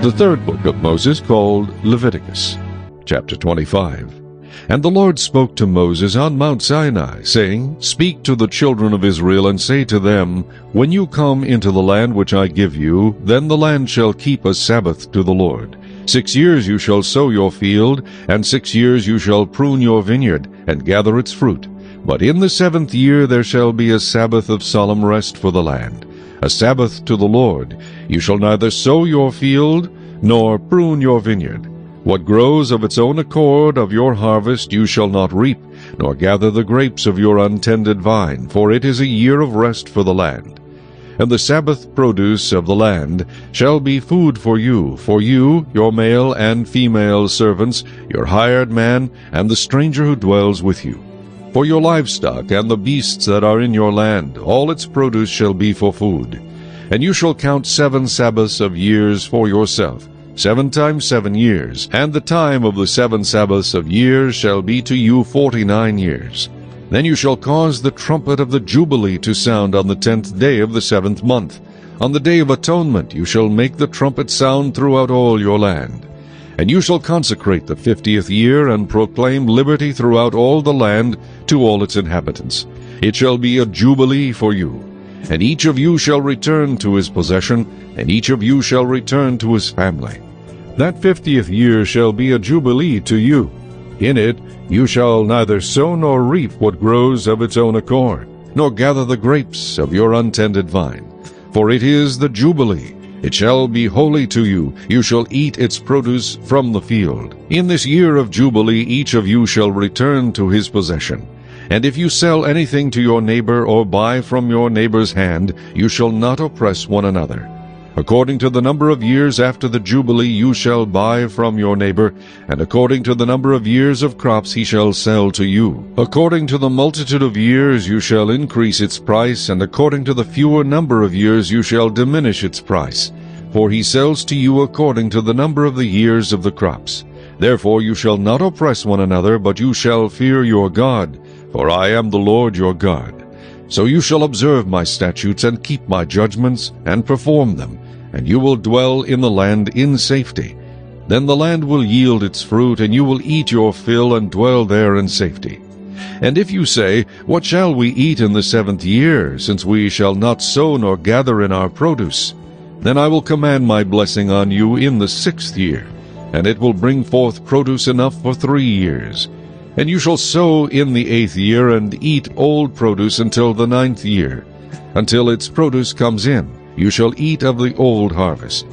The third book of Moses, called Leviticus. Chapter 25. And the Lord spoke to Moses on Mount Sinai, saying, Speak to the children of Israel, and say to them, When you come into the land which I give you, then the land shall keep a Sabbath to the Lord. 6 years you shall sow your field, and 6 years you shall prune your vineyard, and gather its fruit. But in the 7th year there shall be a Sabbath of solemn rest for the land, a Sabbath to the Lord. You shall neither sow your field, nor prune your vineyard. What grows of its own accord of your harvest you shall not reap, nor gather the grapes of your untended vine, for it is a year of rest for the land. And the Sabbath produce of the land shall be food for you, your male and female servants, your hired man, and the stranger who dwells with you. For your livestock and the beasts that are in your land, all its produce shall be for food. And you shall count 7 Sabbaths of years for yourself, 7 times 7 years, and the time of the 7 Sabbaths of years shall be to you 49 years. Then you shall cause the trumpet of the Jubilee to sound on the 10th day of the 7th month. On the day of atonement you shall make the trumpet sound throughout all your land. And you shall consecrate the 50th year, and proclaim liberty throughout all the land to all its inhabitants. It shall be a jubilee for you. And each of you shall return to his possession, and each of you shall return to his family. That 50th year shall be a jubilee to you. In it you shall neither sow nor reap what grows of its own accord, nor gather the grapes of your untended vine. For it is the jubilee. It shall be holy to you. You shall eat its produce from the field. In this year of jubilee each of you shall return to his possession. And if you sell anything to your neighbor, or buy from your neighbor's hand, you shall not oppress one another. According to the number of years after the Jubilee you shall buy from your neighbor, and according to the number of years of crops he shall sell to you. According to the multitude of years you shall increase its price, and according to the fewer number of years you shall diminish its price. For he sells to you according to the number of the years of the crops. Therefore you shall not oppress one another, but you shall fear your God, for I am the Lord your God. So you shall observe my statutes, and keep my judgments, and perform them, and you will dwell in the land in safety. Then the land will yield its fruit, and you will eat your fill, and dwell there in safety. And if you say, What shall we eat in the 7th year, since we shall not sow nor gather in our produce? Then I will command my blessing on you in the 6th year, and it will bring forth produce enough for 3 years. And you shall sow in the 8th year, and eat old produce until the 9th year. Until its produce comes in, you shall eat of the old harvest.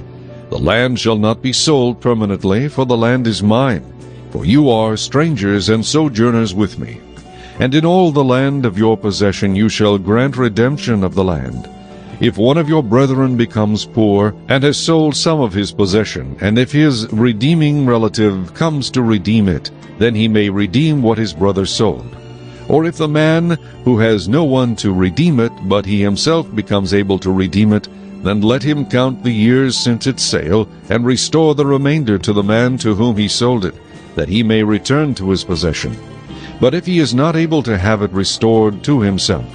The land shall not be sold permanently, for the land is mine. For you are strangers and sojourners with me. And in all the land of your possession you shall grant redemption of the land. If one of your brethren becomes poor, and has sold some of his possession, and if his redeeming relative comes to redeem it, then he may redeem what his brother sold. Or if the man who has no one to redeem it, but he himself becomes able to redeem it, then let him count the years since its sale, and restore the remainder to the man to whom he sold it, that he may return to his possession. But if he is not able to have it restored to himself,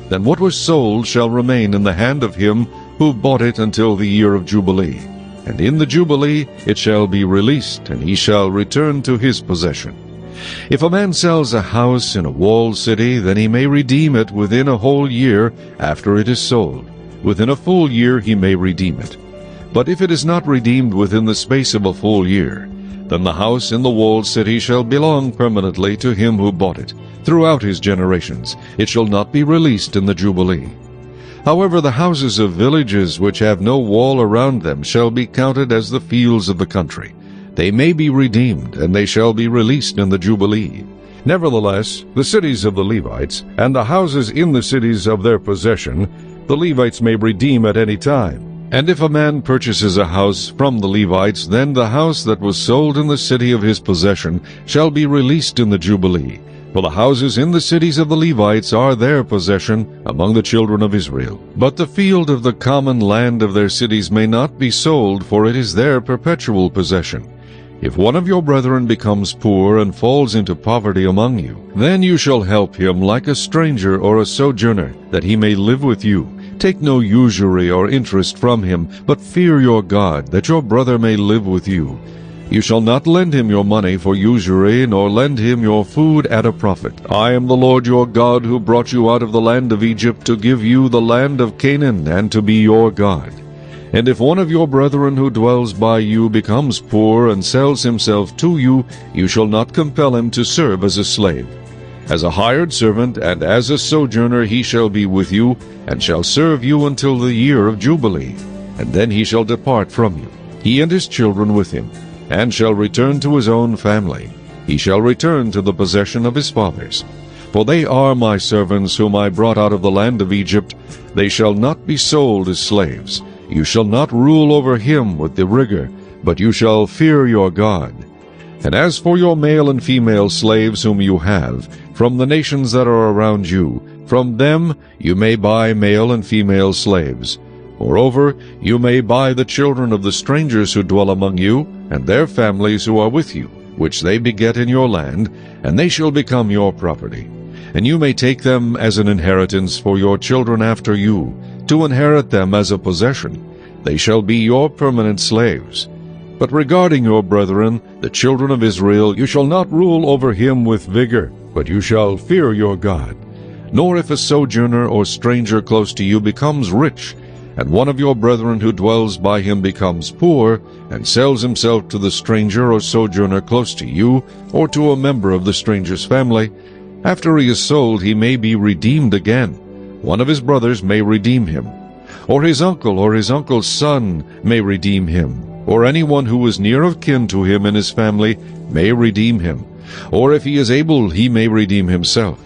then what was sold shall remain in the hand of him who bought it until the year of Jubilee. And in the Jubilee it shall be released, and he shall return to his possession. If a man sells a house in a walled city, then he may redeem it within a whole year after it is sold. Within a full year he may redeem it. But if it is not redeemed within the space of a full year, then the house in the walled city shall belong permanently to him who bought it. Throughout his generations it shall not be released in the Jubilee. However, the houses of villages which have no wall around them shall be counted as the fields of the country. They may be redeemed, and they shall be released in the Jubilee. Nevertheless, the cities of the Levites, and the houses in the cities of their possession, the Levites may redeem at any time. And if a man purchases a house from the Levites, then the house that was sold in the city of his possession shall be released in the Jubilee. For the houses in the cities of the Levites are their possession among the children of Israel. But the field of the common land of their cities may not be sold, for it is their perpetual possession. If one of your brethren becomes poor and falls into poverty among you, then you shall help him like a stranger or a sojourner, that he may live with you, Take no usury or interest from him, but fear your God, that your brother may live with you. You shall not lend him your money for usury, nor lend him your food at a profit. I am the Lord your God, who brought you out of the land of Egypt, to give you the land of Canaan, and to be your God. And if one of your brethren who dwells by you becomes poor, and sells himself to you, you shall not compel him to serve as a slave. As a hired servant, and as a sojourner he shall be with you, and shall serve you until the year of Jubilee. And then he shall depart from you, he and his children with him, and shall return to his own family. He shall return to the possession of his fathers. For they are my servants, whom I brought out of the land of Egypt. They shall not be sold as slaves. You shall not rule over him with the rigor, but you shall fear your God. And as for your male and female slaves whom you have, from the nations that are around you, from them you may buy male and female slaves. Moreover, you may buy the children of the strangers who dwell among you, and their families who are with you, which they beget in your land, and they shall become your property. And you may take them as an inheritance for your children after you, to inherit them as a possession. They shall be your permanent slaves. But regarding your brethren, the children of Israel, you shall not rule over him with vigor, but you shall fear your God. Nor if a sojourner or stranger close to you becomes rich, and one of your brethren who dwells by him becomes poor, and sells himself to the stranger or sojourner close to you, or to a member of the stranger's family, after he is sold he may be redeemed again. One of his brothers may redeem him, or his uncle's son may redeem him, or anyone who is near of kin to him in his family may redeem him, or if he is able he may redeem himself.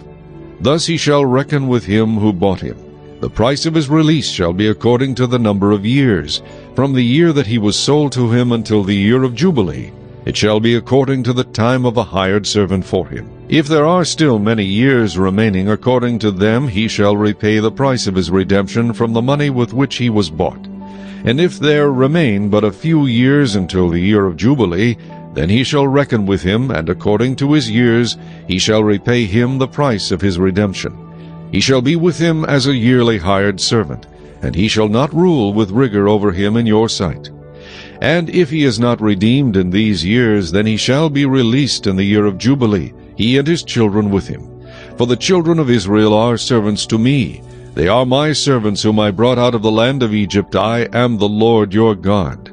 Thus he shall reckon with him who bought him. The price of his release shall be according to the number of years, from the year that he was sold to him until the year of Jubilee. It shall be according to the time of a hired servant for him. If there are still many years remaining, according to them he shall repay the price of his redemption from the money with which he was bought. And if there remain but a few years until the year of Jubilee, then he shall reckon with him, and according to his years he shall repay him the price of his redemption. He shall be with him as a yearly hired servant, and he shall not rule with rigor over him in your sight. And if he is not redeemed in these years, then he shall be released in the year of Jubilee, he and his children with him. For the children of Israel are servants to me. They are my servants whom I brought out of the land of Egypt. I am the Lord your God.